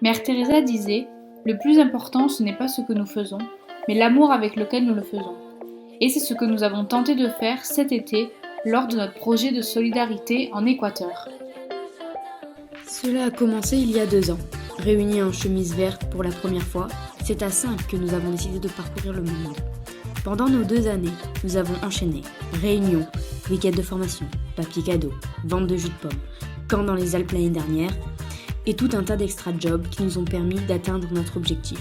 Mère Teresa disait « Le plus important, ce n'est pas ce que nous faisons, mais l'amour avec lequel nous le faisons. » Et c'est ce que nous avons tenté de faire cet été lors de notre projet de solidarité en Équateur. Cela a commencé il y a 2 ans. Réunis en chemise verte pour la première fois, c'est à 5 que nous avons décidé de parcourir le monde. Pendant nos 2 années, nous avons enchaîné réunions, week-ends de formation, papier cadeau, vente de jus de pomme, camp dans les Alpes l'année dernière, et tout un tas d'extra-jobs qui nous ont permis d'atteindre notre objectif.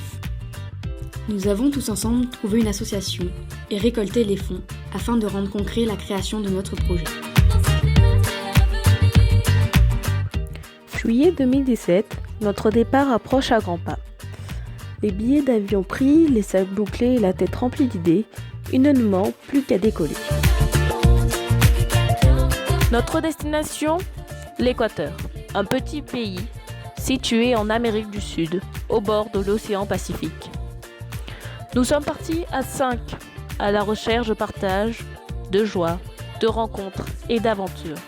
Nous avons tous ensemble trouvé une association et récolté les fonds afin de rendre concret la création de notre projet. Juillet 2017, notre départ approche à grands pas. Les billets d'avion pris, les sacs bouclés et la tête remplie d'idées, il ne nous manque plus qu'à décoller. Notre destination, l'Équateur, un petit pays situé en Amérique du Sud, au bord de l'océan Pacifique. Nous sommes partis à 5, à la recherche de partage, de joie, de rencontres et d'aventures.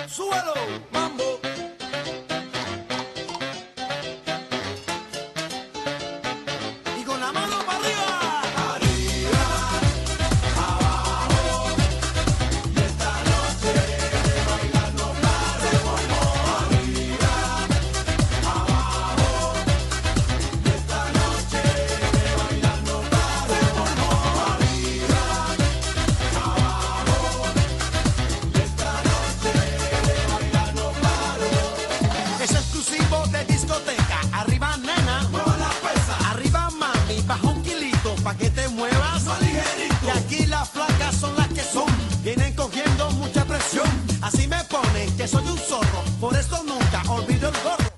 Suelo, mambo. Y con la mano para arriba. Arriba, abajo. Y esta noche de bailar no paremos. Arriba, abajo. Y esta noche de bailar no paremos. Arriba, abajo. Y esta noche de bailar no paro. Es exclusivo de discoteca. Arriba, nena, mueva la pesa. Arriba, mami, baja un kilito pa' que te muevas más ligerito. Y aquí las flacas son las que son. Vienen cogiendo mucha presión. Así me ponen que soy un zorro. Por esto nunca olvido el gorro.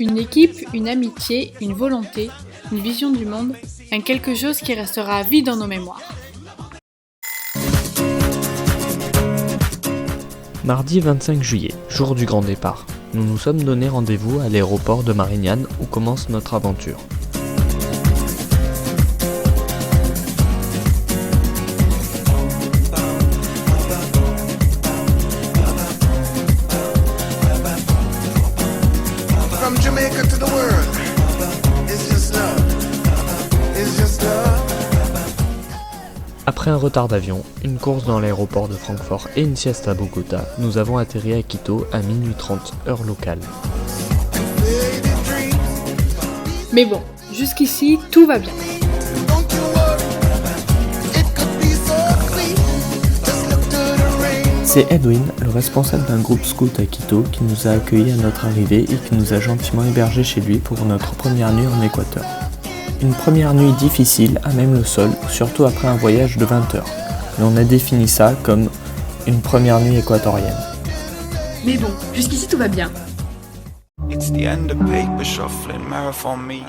Une équipe, une amitié, une volonté, une vision du monde, un quelque chose qui restera à vie dans nos mémoires. Mardi 25 juillet, jour du grand départ. Nous nous sommes donné rendez-vous à l'aéroport de Marignane où commence notre aventure. From Jamaica to the world, it's just love. It's just love. Après un retard d'avion, une course dans l'aéroport de Francfort et une sieste à Bogota, nous avons atterri à Quito à minuit 30 heure locale. Mais bon, jusqu'ici, tout va bien. Don't you worry, it could be so sweet. Just look to the rain. C'est Edwin, le responsable d'un groupe scout à Quito, qui nous a accueillis à notre arrivée et qui nous a gentiment hébergés chez lui pour notre première nuit en Équateur. Une première nuit difficile à même le sol, surtout après un voyage de 20 heures. Mais on a défini ça comme une première nuit équatorienne. Mais bon, jusqu'ici tout va bien. It's the end of paper shuffling, marathon me.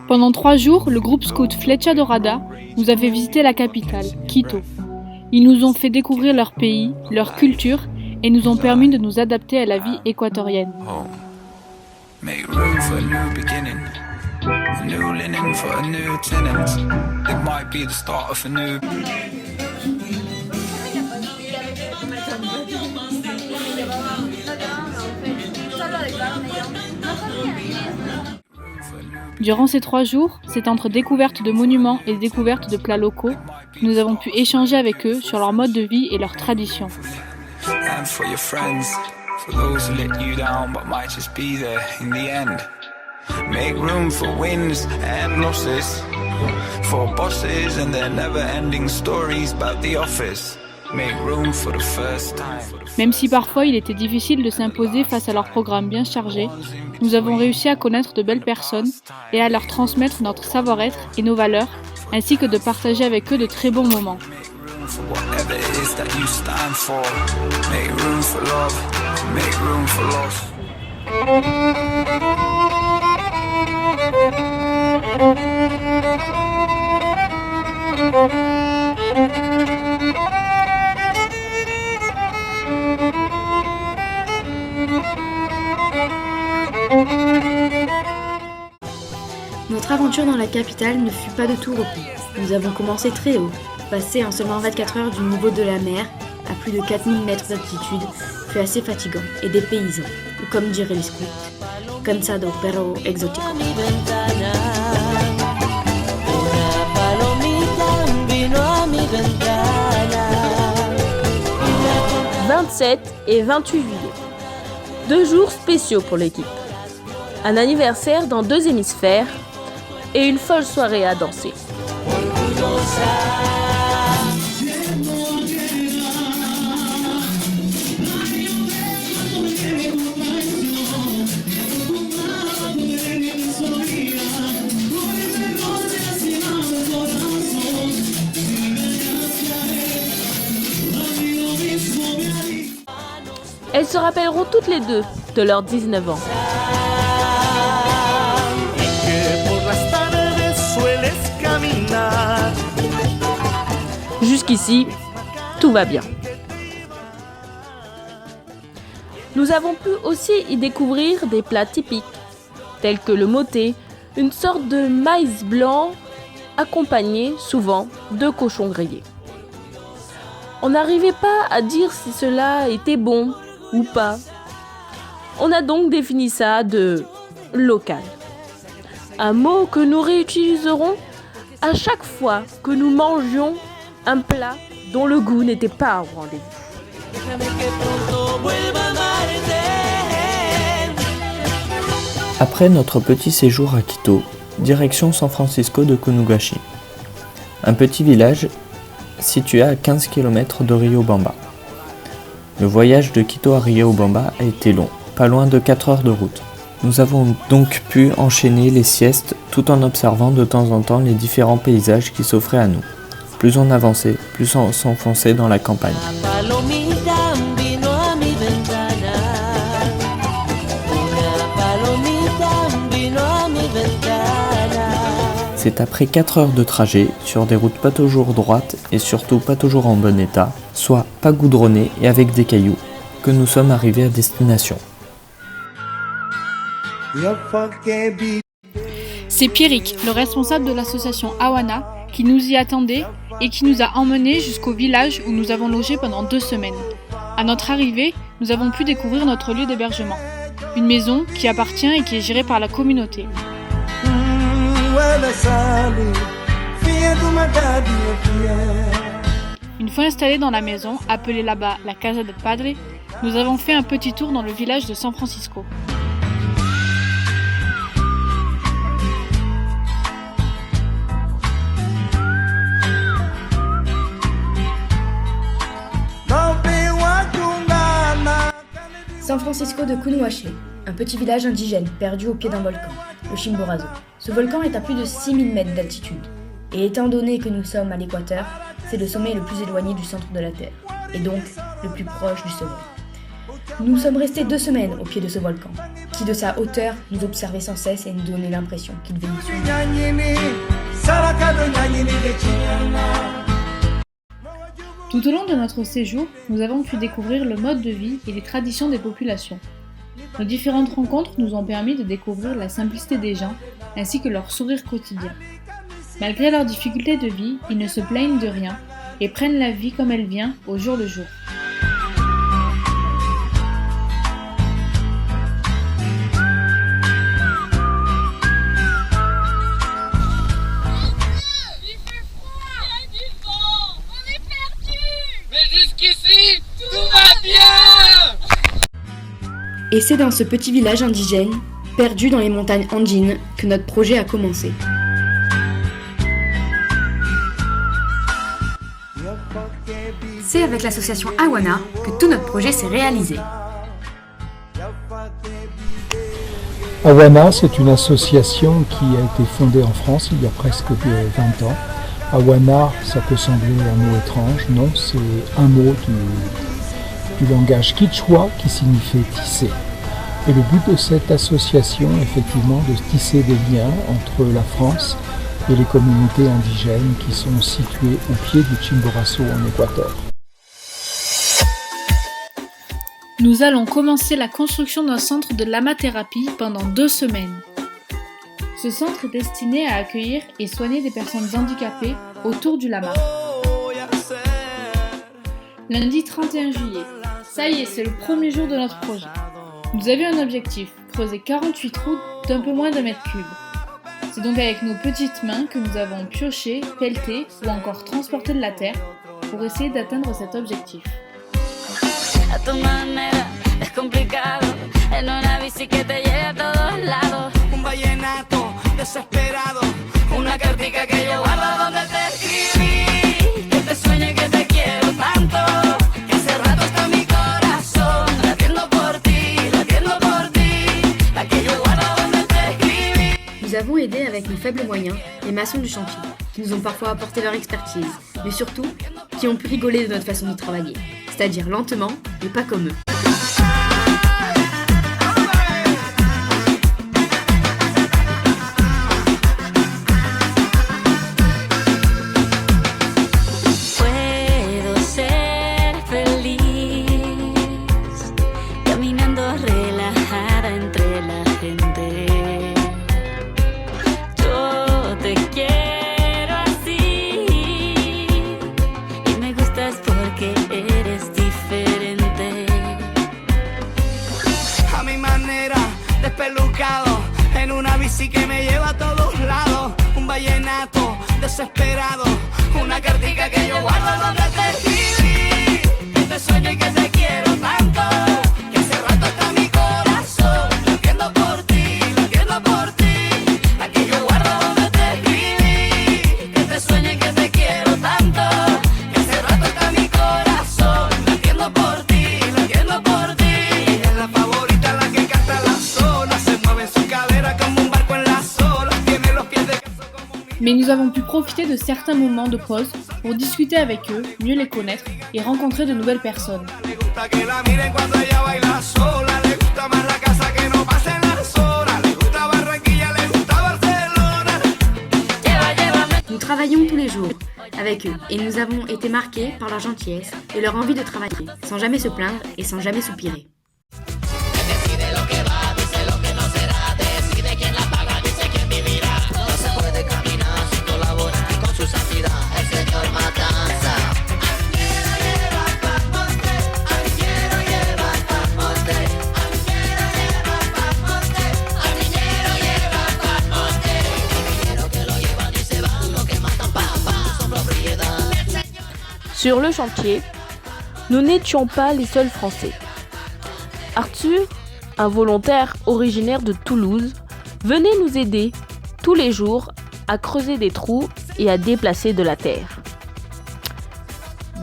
Pendant 3 jours, le groupe scout Flecha Dorada nous a fait visiter la capitale, Quito. Ils nous ont fait découvrir leur pays, leur culture et nous ont permis de nous adapter à la vie équatorienne. Home. Make room for a new beginning. A new linen for a new tenant. It might be the start of a new. Durant ces 3 jours, c'est entre découverte de monuments et découverte de plats locaux que nous avons pu échanger avec eux sur leur mode de vie et leurs traditions. And for your friends, for those who let you down but might just be there in the end. Make room for wins and losses, for bosses and their never-ending stories about the office. Make room for the first time. Même si parfois il était difficile de s'imposer face à leur programme bien chargé, nous avons réussi à connaître de belles personnes et à leur transmettre notre savoir-être et nos valeurs, ainsi que de partager avec eux de très bons moments. For whatever it is that you stand for. Make room for love, make room for loss. Notre aventure dans la capitale ne fut pas de tout repos. Nous avons commencé très haut. Passer en seulement 24 heures du niveau de la mer, à plus de 4000 mètres d'altitude, fut assez fatigant et dépaysant, ou comme diraient les scouts, cansado pero exótico. 27 et 28 juillet. 2 jours spéciaux pour l'équipe. Un anniversaire dans 2 hémisphères et une folle soirée à danser. Elles se rappelleront toutes les deux de leurs 19 ans. Jusqu'ici, tout va bien. Nous avons pu aussi y découvrir des plats typiques, tels que le moté, une sorte de maïs blanc accompagné souvent de cochons grillés. On n'arrivait pas à dire si cela était bon ou pas. On a donc défini ça de local. Un mot que nous réutiliserons à chaque fois que nous mangions un plat dont le goût n'était pas au rendez-vous. Après notre petit séjour à Quito, direction San Francisco de Kunugashi, un petit village situé à 15 km de Riobamba. Le voyage de Quito à Riobamba a été long, pas loin de 4 heures de route. Nous avons donc pu enchaîner les siestes tout en observant de temps en temps les différents paysages qui s'offraient à nous. Plus on avançait, plus on s'enfonçait dans la campagne. C'est après 4 heures de trajet, sur des routes pas toujours droites et surtout pas toujours en bon état, soit pas goudronnées et avec des cailloux, que nous sommes arrivés à destination. C'est Pierrick, le responsable de l'association Awana, qui nous y attendait et qui nous a emmenés jusqu'au village où nous avons logé pendant 2 semaines. À notre arrivée, nous avons pu découvrir notre lieu d'hébergement, une maison qui appartient et qui est gérée par la communauté. Une fois installés dans la maison, appelée là-bas la Casa del Padre, nous avons fait un petit tour dans le village de San Francisco. San Francisco de Kunuashi, un petit village indigène perdu au pied d'un volcan, le Chimborazo. Ce volcan est à plus de 6000 mètres d'altitude. Et étant donné que nous sommes à l'équateur, c'est le sommet le plus éloigné du centre de la Terre, et donc le plus proche du Soleil. Nous sommes restés 2 semaines au pied de ce volcan, qui de sa hauteur nous observait sans cesse et nous donnait l'impression qu'il veillait sur nous. Tout au long de notre séjour, nous avons pu découvrir le mode de vie et les traditions des populations. Nos différentes rencontres nous ont permis de découvrir la simplicité des gens ainsi que leur sourire quotidien. Malgré leurs difficultés de vie, ils ne se plaignent de rien et prennent la vie comme elle vient au jour le jour. Et c'est dans ce petit village indigène, perdu dans les montagnes andines, que notre projet a commencé. C'est avec l'association Awana que tout notre projet s'est réalisé. Awana, c'est une association qui a été fondée en France il y a presque 20 ans. Awana, ça peut sembler un mot étrange, non, c'est un mot du langage quichua qui signifie tisser. Et le but de cette association, effectivement, de tisser des liens entre la France et les communautés indigènes qui sont situées au pied du Chimborazo en Équateur. Nous allons commencer la construction d'un centre de lamathérapie pendant 2 semaines. Ce Ce centre est destiné à accueillir et soigner des personnes handicapées autour du Lamar. Lundi 31 juillet, ça y est, c'est le premier jour de notre projet. Nous avions un objectif, creuser 48 trous d'un peu moins d'1 mètre cube. C'est donc avec nos petites mains que nous avons pioché, pelleté ou encore transporté de la terre pour essayer d'atteindre cet objectif. A tu manera, es complicado, en una bici que te lleve a todos lados. Un vallenato desesperado, una cartica que yo guardo donde te escribí. Que te sueñe que te quiero tanto, que hace rato está mi corazón latiendo por ti, la que yo guardo donde te escribí. Nous avons aidé avec nos faibles moyens les maçons du chantier, qui nous ont parfois apporté leur expertise, mais surtout qui ont pu rigoler de notre façon de travailler, c'est-à-dire lentement et pas comme eux. Puedo ser feliz caminando relajada entre la gente. Yo te quiero así y me gustas porque eres diferente. A mi manera, despelucado, en una bici que me lleva a todos lados. Un vallenato desesperado, una cartica que yo guardo donde te escribí. Que te sueño y que te quiero tanto, que hace rato está mi corazón latiendo por ti, la que yo guardo donde te escribí. Que te sueño y que te quiero tanto, que hace rato está mi corazón latiendo por ti. Ella es la favorita, la que canta la sola, se mueve en su cadera como un barco en las olas, tiene los pies de queso como un... Mais nous avons pu profiter de certains moments de pause pour discuter avec eux, mieux les connaître et rencontrer de nouvelles personnes. Le gusta que la miren cuando ella baila sola, le gusta más la casa que no pasen las horas, le gusta Barranquilla, le gusta Barcelona. Nous travaillons tous les jours avec eux et nous avons été marqués par leur gentillesse et leur envie de travailler, sans jamais se plaindre et sans jamais soupirer. Sur le chantier, nous n'étions pas les seuls Français. Arthur, un volontaire originaire de Toulouse, venait nous aider tous les jours à creuser des trous et à déplacer de la terre.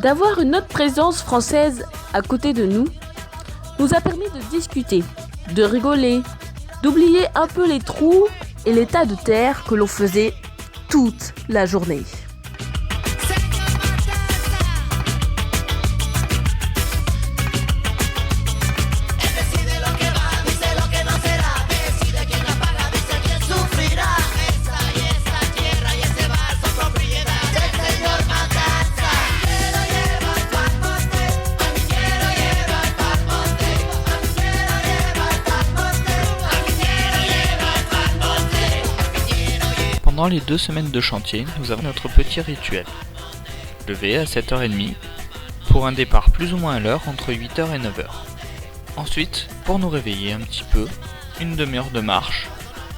D'avoir une autre présence française à côté de nous nous a permis de discuter, de rigoler, d'oublier un peu les trous et les tas de terre que l'on faisait toute la journée. Pendant les 2 semaines de chantier, nous avons notre petit rituel. Lever à 7h30 pour un départ plus ou moins à l'heure entre 8h et 9h. Ensuite, pour nous réveiller un petit peu, une demi-heure de marche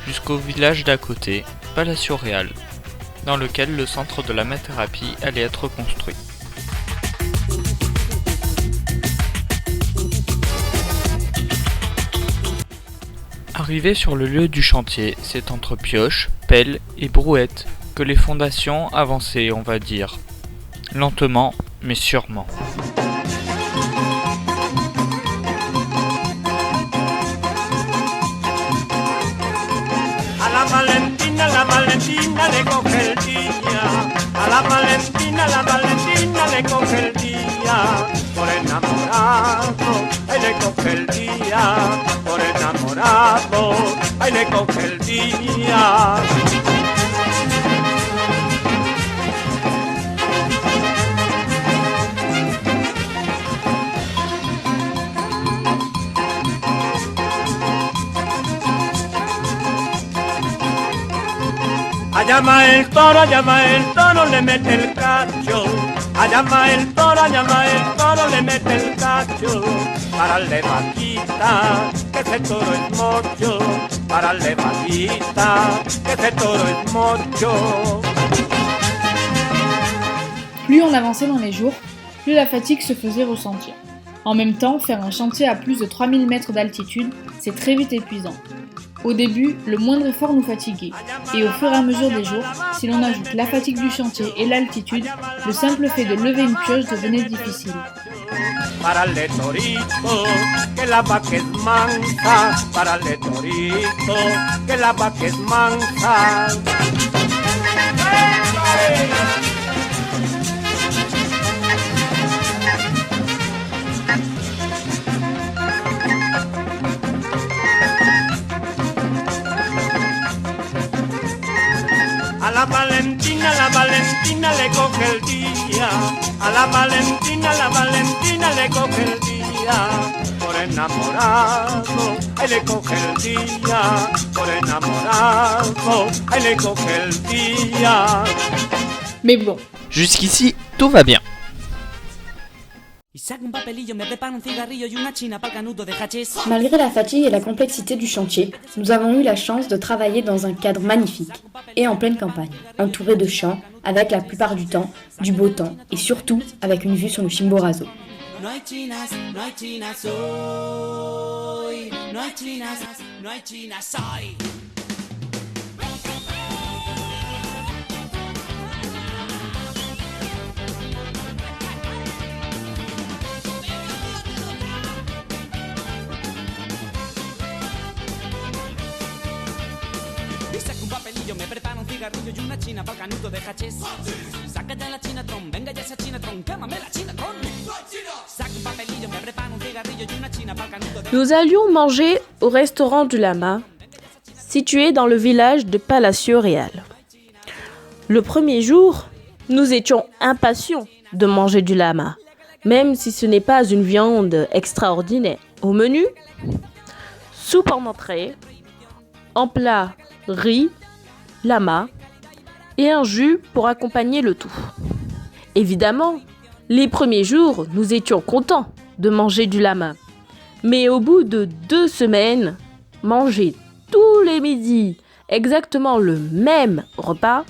jusqu'au village d'à côté, Palacio Real, dans lequel le centre de la main-thérapie allait être construit. Arrivé sur le lieu du chantier, c'est entre pioche, pelle et brouette que les fondations avançaient, on va dire, lentement mais sûrement. A la Valentina le coge el día. A la Valentina le coge el día. Por enamorado, ay le coge el día. Por enamorado, ay le coge el día. llama el toro, le mete el cacho. Llama el toro, le mete el cacho. Parale vaquita, que ese toro es mocho. Parale vaquita, que ese toro es mocho. Plus on avançait dans les jours, plus la fatigue se faisait ressentir. En même temps, faire un chantier à plus de 3000 mètres d'altitude, c'est très vite épuisant. Au début, le moindre effort nous fatiguait, et au fur et à mesure des jours, si l'on ajoute la fatigue du chantier et l'altitude, le simple fait de lever une pioche devenait difficile. Parale torito, que la vaca es mansa. Parale torito, que la vaca es mansa. A la Valentina le coge el día. A la Valentina le coge el día. Por enamorado, él le coge el día. Por enamorado, él le coge el día. Mais bon, Jusqu'ici, tout va bien. Malgré la fatigue et la complexité du chantier, nous avons eu la chance de travailler dans un cadre magnifique et en pleine campagne, entouré de champs, avec la plupart du temps du beau temps et surtout avec une vue sur le Chimborazo. No hay chinas hoy. No hay chinas hoy. Saca un papelillo, me preparo un cigarrillo y una china pa'l canuto de hachís. Sácate la chinatron, venga ya esa chinatron, quémame la chinatron. Saca un papelillo, me preparo un cigarrillo y una china pa'l canuto de. Nous allions manger au restaurant du Lama, situé dans le village de Palacio Real. Le premier jour, nous étions impatients de manger du lama, même si ce n'est pas une viande extraordinaire. Au menu, soupe en entrée, en plat, riz, lama et un jus pour accompagner le tout. Évidemment, les premiers jours, nous étions contents de manger du lama. Mais au bout de 2 semaines, manger tous les midis exactement le même repas,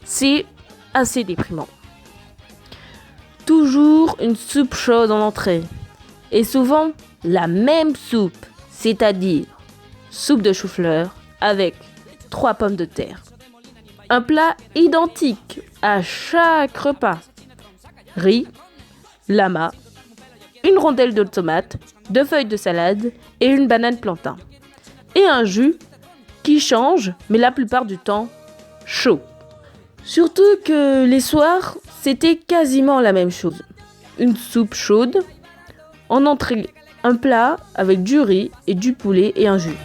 c'est assez déprimant. Toujours une soupe chaude en entrée. Et souvent, la même soupe, c'est-à-dire soupe de chou-fleur avec 3 pommes de terre. Un plat identique à chaque repas. Riz, lama, une rondelle de tomate, 2 feuilles de salade et une banane plantain. Et un jus qui change, mais la plupart du temps, chaud. Surtout que les soirs, c'était quasiment la même chose. Une soupe chaude, en entrée, un plat avec du riz et du poulet et un jus.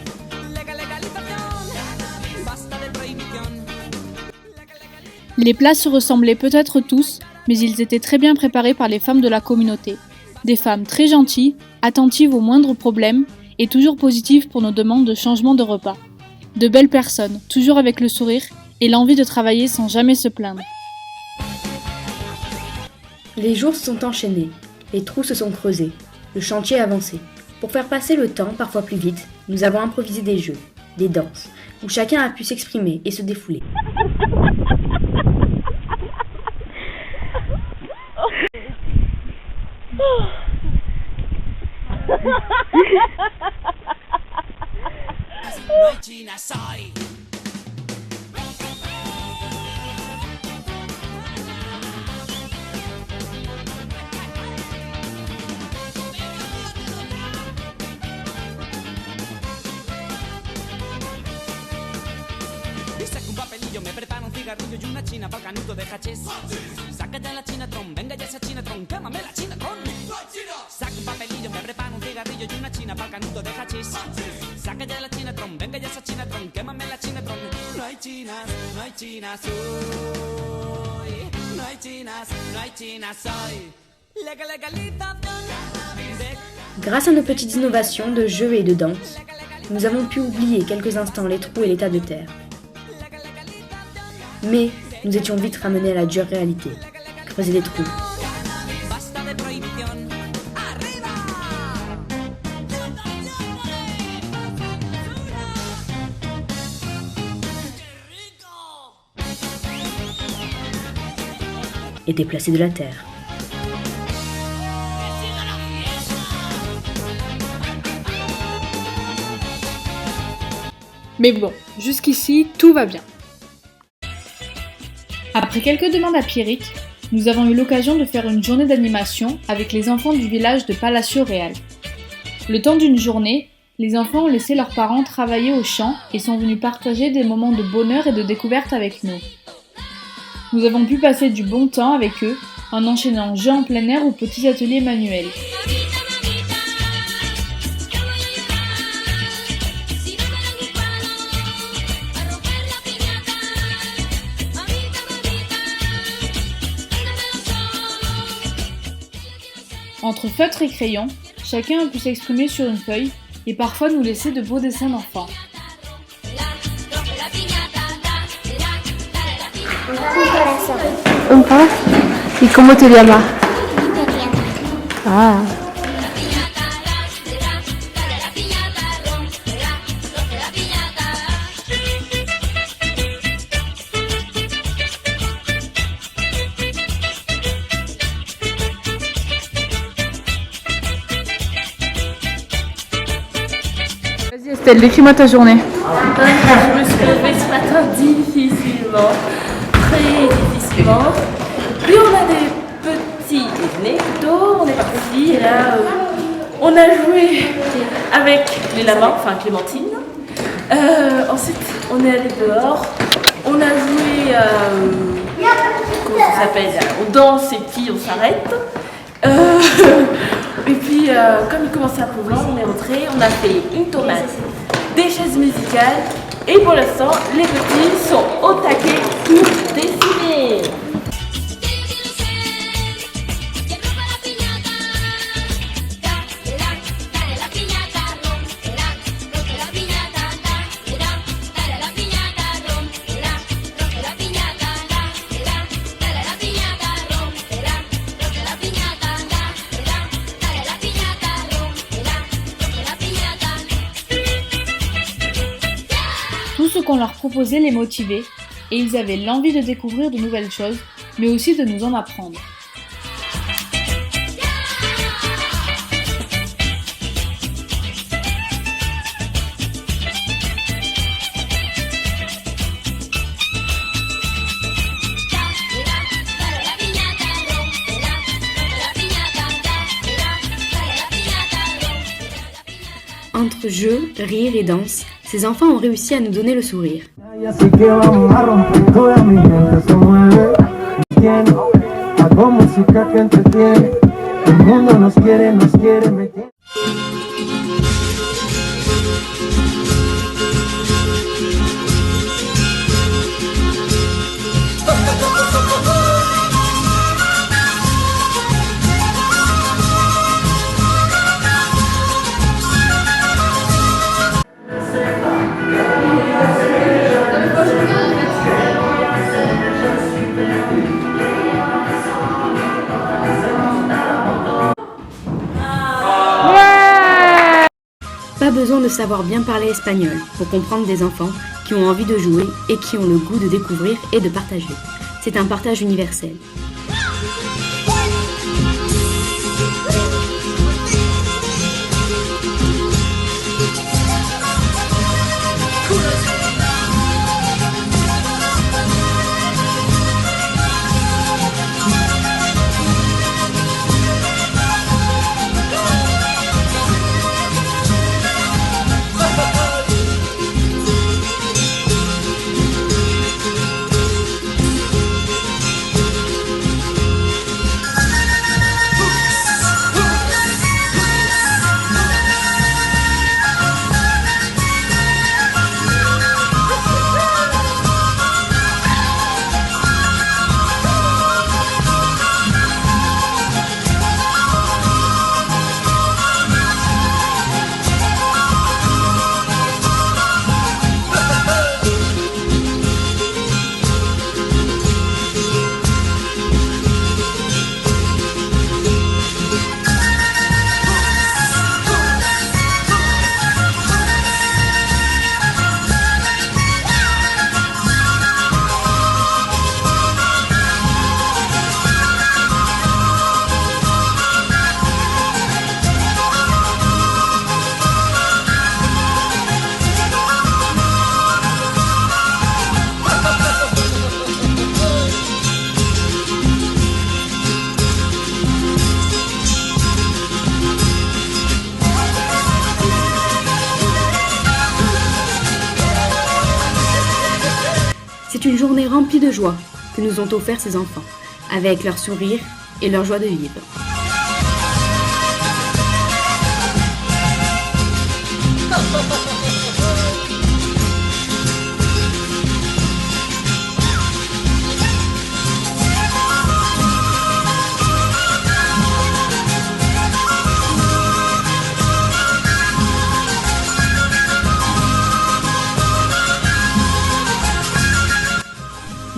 les plats se ressemblaient peut-être tous, mais ils étaient très bien préparés par les femmes de la communauté. Des femmes très gentilles, attentives aux moindres problèmes et toujours positives pour nos demandes de changement de repas. De belles personnes, toujours avec le sourire et l'envie de travailler sans jamais se plaindre. Les jours se sont enchaînés, les trous se sont creusés, le chantier avançait. Pour faire passer le temps parfois plus vite, nous avons improvisé des jeux, des danses, où chacun a pu s'exprimer et se défouler. Saca un papelillo, me preparo un cigarrillo y una china pa'l canuto de hachís. Sácate la chinatron, venga ya esa chinatron, quémame la chinatron. Saca un papelillo, me preparo un cigarrillo y una china pa'l canuto de hachís. Sácate la chinatron, venga ya esa chinatron, quémame la chinatron. No hay chinas hoy. No hay chinas hoy. Legalización. Grâce à nos petites innovations de jeux et de danse, nous avons pu oublier quelques instants les trous et les tas de terre. Mais nous étions vite ramenés à la dure réalité. Creuser des trous. Basta de prohibición. ¡Arriba! Et déplacer de la terre. Mais bon, jusqu'ici, tout va bien. Après quelques demandes à Pierrick, nous avons eu l'occasion de faire une journée d'animation avec les enfants du village de Palacio Real. Le temps d'une journée, les enfants ont laissé leurs parents travailler au champ et sont venus partager des moments de bonheur et de découverte avec nous. Nous avons pu passer du bon temps avec eux en enchaînant jeux en plein air ou petits ateliers manuels. Entre feutre et crayon, chacun a pu s'exprimer sur une feuille et parfois nous laisser de beaux dessins d'enfants. ¿Y cómo te llamas? Ah. Vas-y Estelle, décris-moi ta journée. Je me suis levée ce matin difficilement, très difficilement. Puis on a des petits déjeuners plutôt, on est parti et là on a joué avec les lamins, enfin Clémentine. Ensuite on est allé dehors, on a joué, comment ça s'appelle, on danse et puis on s'arrête. Et puis comme il commençait à pleuvoir, on est rentré, on a fait une tomate, des chaises musicales et pour l'instant les petits sont au taquet pour dessiner. Tout ce qu'on leur proposait les motivait et ils avaient l'envie de découvrir de nouvelles choses, mais aussi de nous en apprendre. Entre jeux, rire et danse, ces enfants ont réussi à nous donner le sourire. Así que vamos a romper, toda mi gente se mueve. Tiene algo música que entretiene. El mundo nos quiere, me tiene. Pas besoin de savoir bien parler espagnol pour comprendre des enfants qui ont envie de jouer et qui ont le goût de découvrir et de partager. C'est un partage universel. rempli de joie que nous ont offert ces enfants, avec leur sourire et leur joie de vivre.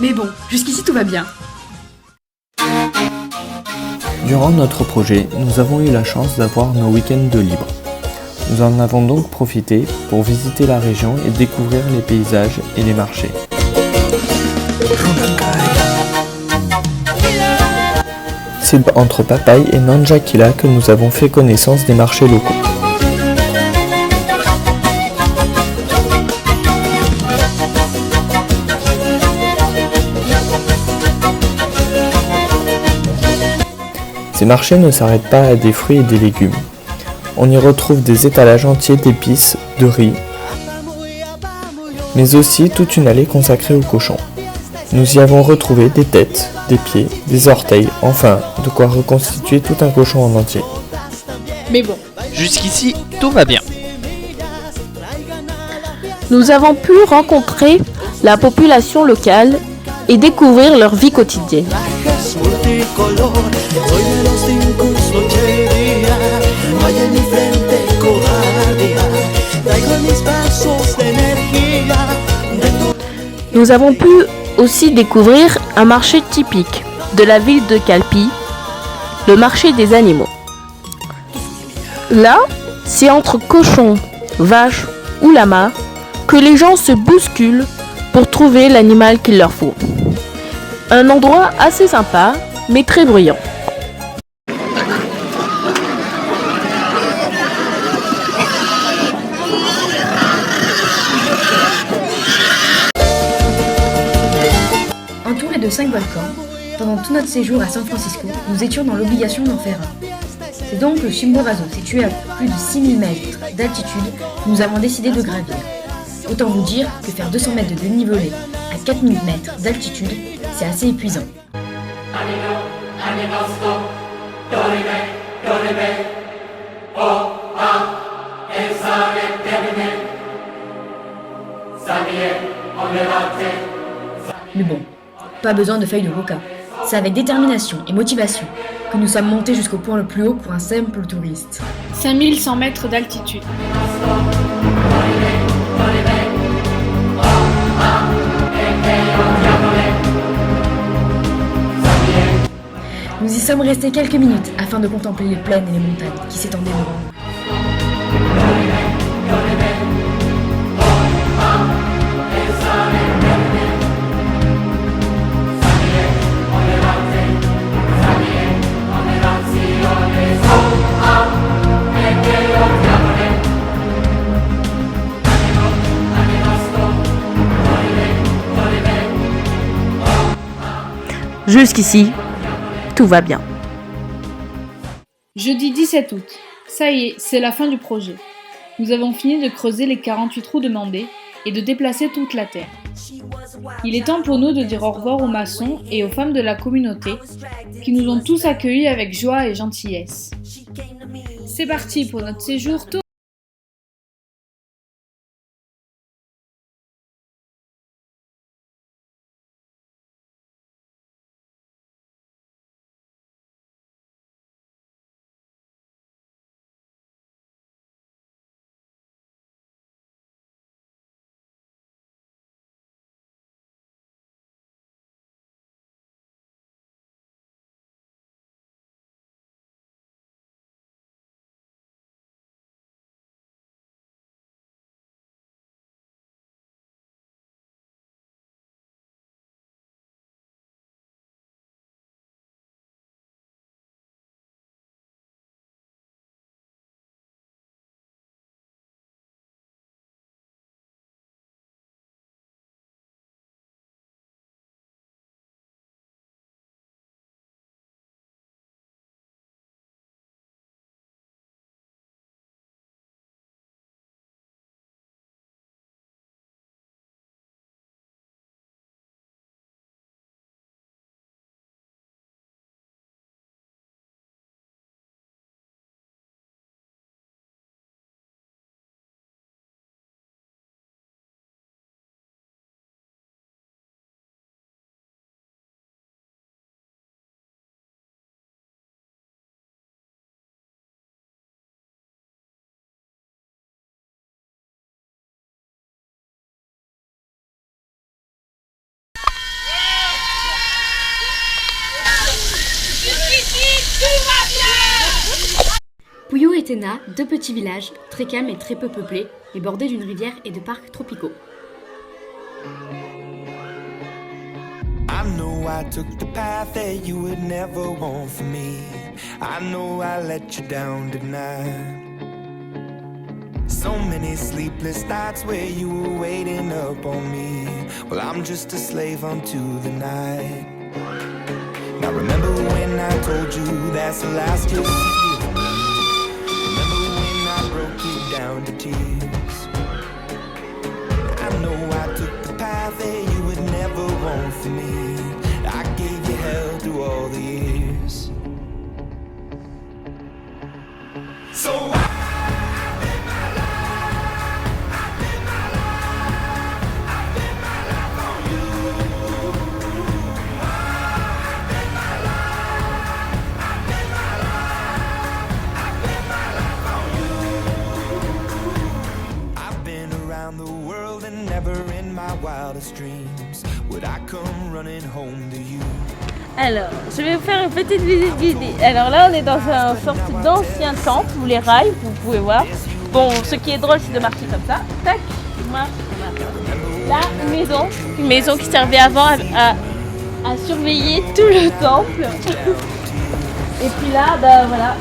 Mais bon, jusqu'ici tout va bien. Durant notre projet, nous avons eu la chance d'avoir nos week-ends de libre. Nous en avons donc profité pour visiter la région et découvrir les paysages et les marchés. C'est entre Papaye et Nanjakila que nous avons fait connaissance des marchés locaux. Ces marchés ne s'arrêtent pas à des fruits et des légumes. On y retrouve des étalages entiers d'épices, de riz, mais aussi toute une allée consacrée aux cochons. Nous y avons retrouvé des têtes, des pieds, des orteils, enfin, de quoi reconstituer tout un cochon en entier. Mais bon, Jusqu'ici, tout va bien. Nous avons pu rencontrer la population locale et découvrir leur vie quotidienne. Multicolor, soy de los 5 noche y día, vaya en mi frente cobardia, traigo en mis pasos de energía, de tu Nous avons pu aussi découvrir un marché typique de la ville de Calpi, le marché des animaux. Là, c'est entre cochons, vaches ou lamas que les gens se bousculent pour trouver l'animal qu'il leur faut. Un endroit assez sympa, mais très bruyant. Entourés de 5 volcans, pendant tout notre séjour à San Francisco, nous étions dans l'obligation d'en faire un. C'est donc le Chimborazo, situé à plus de 6000 mètres d'altitude, que nous avons décidé de gravir. Autant vous dire que faire 200 mètres de dénivelé à 4000 mètres d'altitude, c'est assez épuisant. Mais bon, pas besoin de feuilles de coca. C'est avec détermination et motivation que nous sommes montés jusqu'au point le plus haut pour un simple touriste. 5100 mètres d'altitude. Nous y sommes restés quelques minutes afin de contempler les plaines et les montagnes qui s'étendaient devant nous. Jusqu'ici, tout va bien. Jeudi 17 août. Ça y est, c'est la fin du projet. Nous avons fini de creuser les 48 trous demandés et de déplacer toute la terre. Il est temps pour nous de dire au revoir aux maçons et aux femmes de la communauté qui nous ont tous accueillis avec joie et gentillesse. C'est parti pour notre séjour Rio et Tena, deux petits villages, très calmes et très peu peuplés, mais bordés d'une rivière et de parcs tropicaux. I know I took the path that you would never want for me. I know I let you down tonight. So many sleepless nights where you were waiting up on me. Well, I'm just a slave unto the night. Now remember when I told you that's the last you'll see. Remember when I broke you down to tears. I know I took the path that you would never want for me. I gave you hell through all the years. So dreams, would I come running home to you? Alors, je vais vous faire une petite visite guidée. Alors là, on est dans une sorte d'ancien temple où les rails, vous pouvez voir. Bon, ce qui est drôle, c'est de marcher comme ça. Tac, marche. Là, une maison qui servait avant à surveiller tout le temple. Et puis là, ben voilà,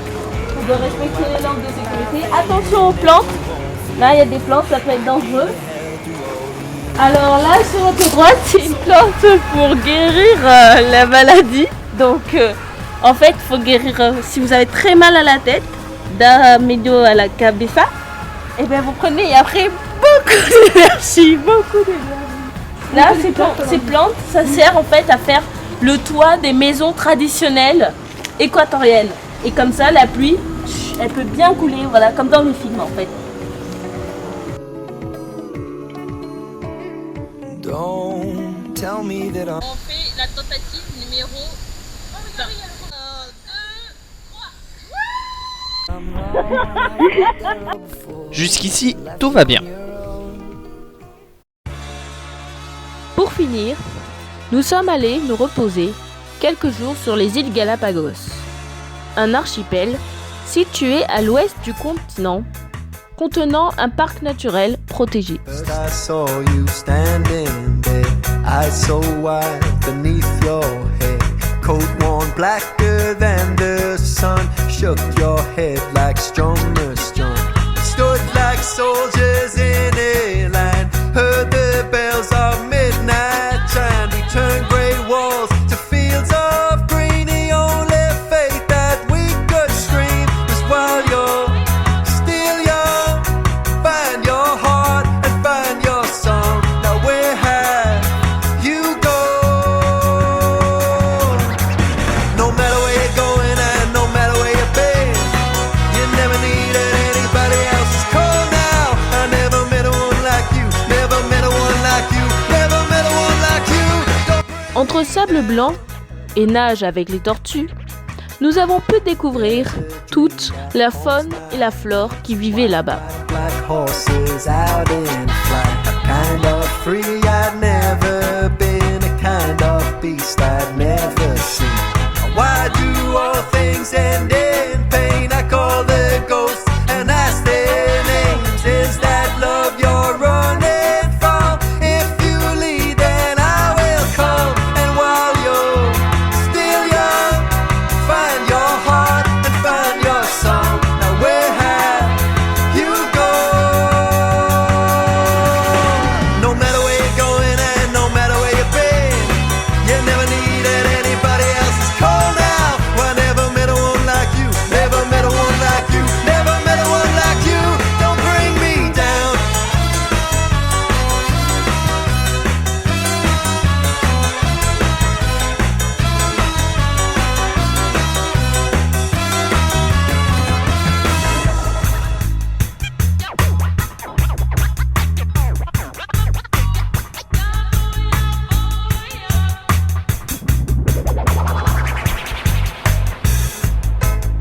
on doit respecter les normes de sécurité. Attention aux plantes. Là, il y a des plantes, ça peut être dangereux. Alors là, sur votre droite, c'est une plante pour guérir la maladie. Donc, en fait, il faut guérir, si vous avez très mal à la tête, da medio à la cabeza, et bien vous prenez et après beaucoup d'énergie. Là, ces plantes, ça sert en fait à faire le toit des maisons traditionnelles équatoriennes. Et comme ça, la pluie, elle peut bien couler, voilà, comme dans les films en fait. Don't tell me that On fait la tentative numéro 20. Jusqu'ici, tout va bien. Pour finir, nous sommes allés nous reposer quelques jours sur les îles Galapagos, un archipel situé à l'ouest du continent, contenant un parc naturel protégé. I saw you standing there, eyes so wide beneath your head, coat worn blacker than the sun, shook your head like strummer strung, stood like soldiers in a line, heard the bells of midnight chime, we turned grey walls to fields of green, the only faith that we could stream was while you're still young, find your heart and find your song. Now where have you gone? No matter where you're going and no matter where you've been, you never needed anybody else's call now. I never met a one like you, never met a one like you, never met a one like you. Entre sable blanc et nage avec les tortues, nous avons pu découvrir toute la faune et la flore qui vivaient là-bas. Black horses out in flight, a kind of free I'd never been, a kind of beast I'd never seen. Why do all things end in pain? I call the ghosts and ask their names. Is that love you're running from? If you lead, then I will come. And while you're still young, find your heart and find your song. Now where have you gone? No matter where you're going and no matter where you've been, you never needed anybody else's call now. Well, I never met a one like you, never met a one like you, never met a one like you. Don't bring me down.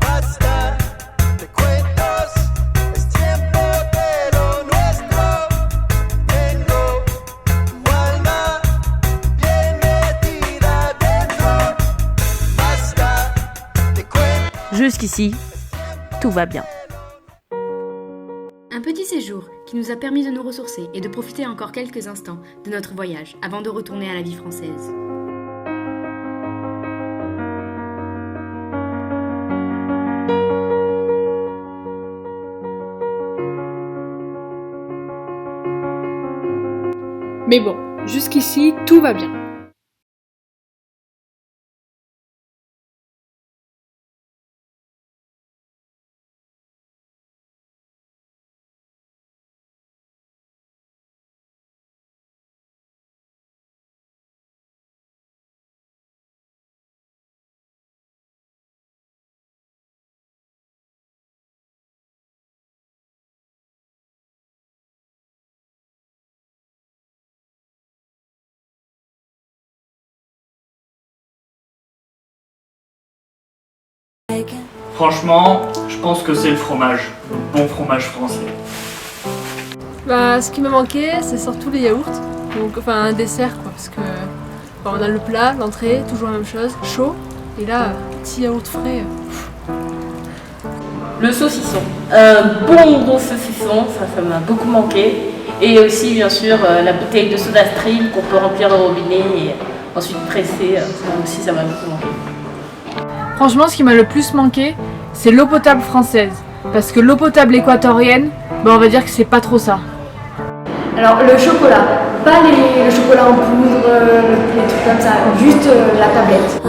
Basta de cuentos, es tiempo de lo nuestro. Tengo tu alma bien metida dentro. Basta de cuentos. Jusqu'ici, tout va bien. Un petit séjour qui nous a permis de nous ressourcer et de profiter encore quelques instants de notre voyage avant de retourner à la vie française. Mais bon, jusqu'ici, tout va bien. Franchement, je pense que c'est le fromage, le bon fromage français. Bah, ce qui m'a manqué, c'est surtout les yaourts. Donc, enfin, un dessert quoi, parce que bah, on a le plat, l'entrée, toujours la même chose, chaud. Et là, petit yaourt frais. Le saucisson. Un bon gros saucisson, ça m'a beaucoup manqué. Et aussi, bien sûr, la bouteille de soda stream qu'on peut remplir le robinet et ensuite presser. Ça aussi, ça m'a beaucoup manqué. Franchement, ce qui m'a le plus manqué, c'est l'eau potable française. Parce que l'eau potable équatorienne, on va dire que c'est pas trop ça. Alors, le chocolat, pas le chocolat en poudre, les trucs comme ça, juste la tablette.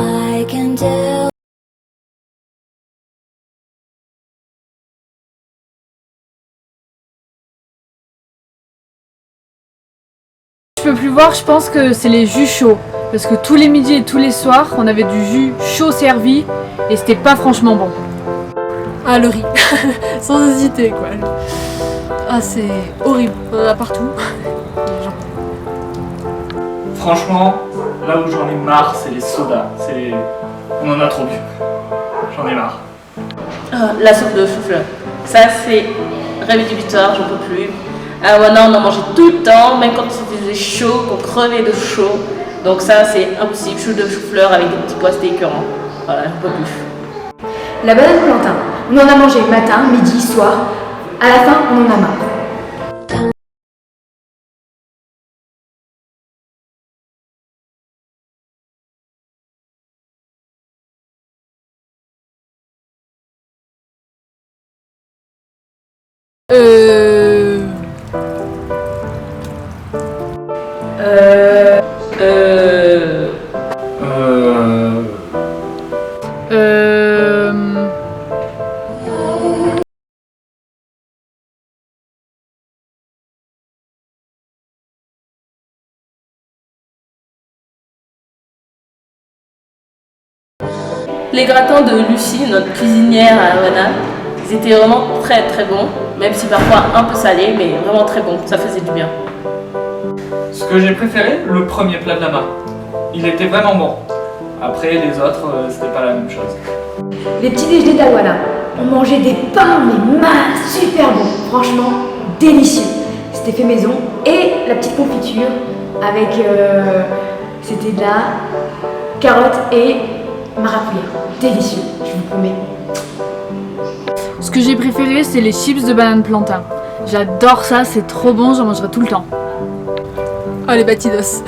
Je peux plus voir, je pense que c'est les jus chauds. Parce que tous les midis et tous les soirs, on avait du jus chaud servi et c'était pas franchement bon. Ah, le riz, sans hésiter quoi. Ah, c'est horrible, on en a partout. Franchement, là où j'en ai marre, c'est les sodas. On en a trop bu. J'en ai marre. La soupe de chou-fleur. Ça, c'est rédhibitoire, j'en peux plus. À Wana, on en mangeait tout le temps, même quand il faisait chaud, qu'on crevait de chaud. Donc ça, c'est impossible. Chou de chou-fleur avec des petits pois, c'était écœurant. Voilà, j'en peux plus. La banane plantain, on en a mangé matin, midi, soir. À la fin, on en a marre. Les gratins de Lucie, notre cuisinière à Havana, ils étaient vraiment très très bons, même si parfois un peu salés, mais vraiment très bons, ça faisait du bien. Ce que j'ai préféré, le premier plat de Lama. Il était vraiment bon. Après, les autres, c'était pas la même chose. Les petits déjeuners d'Awana, on mangeait des pains, mais minces, super bons, franchement délicieux. C'était fait maison et la petite confiture avec, c'était de la carotte et maracuyá, délicieux, je vous promets. Ce que j'ai préféré, c'est les chips de banane plantain. J'adore ça, c'est trop bon, j'en mangerai tout le temps. Oh les batidos.